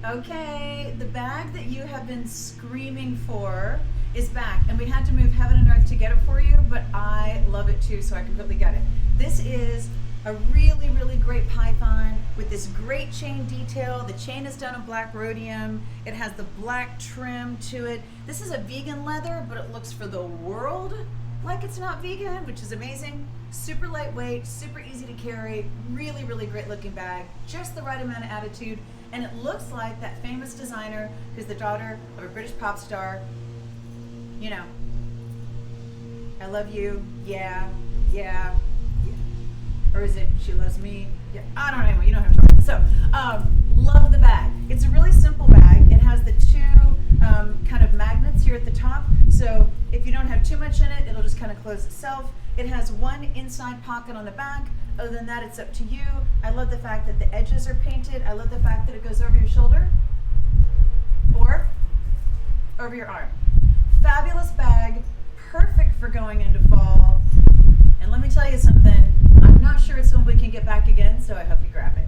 Okay, the bag that you have been screaming for is back, and we had to move heaven and earth to get it for you, but I love it too, so I completely get it. This is a really, really great python with this great chain detail. The chain is done in black rhodium. It has the black trim to it. This is a vegan leather, but it looks for the world like it's not vegan, which is amazing. Super lightweight, super easy to carry, really, really great looking bag, just the right amount of attitude. And it looks like that famous designer who's the daughter of a British pop star. You know, I love you, yeah, yeah, yeah. Or is it she loves me? Yeah, I don't know, anyway, you know what I'm talking about. So, love the bag. It's a really simple bag. It has the two kind of magnets here at the top. So if you don't have too much in it, it'll just kind of close itself. It has one inside pocket on the back. Other than that, it's up to you. I love the fact that the edges are painted. I love the fact that it goes over your shoulder or over your arm. Fabulous bag, perfect for going into fall. And let me tell you something, I'm not sure it's one we can get back again, so I hope you grab it.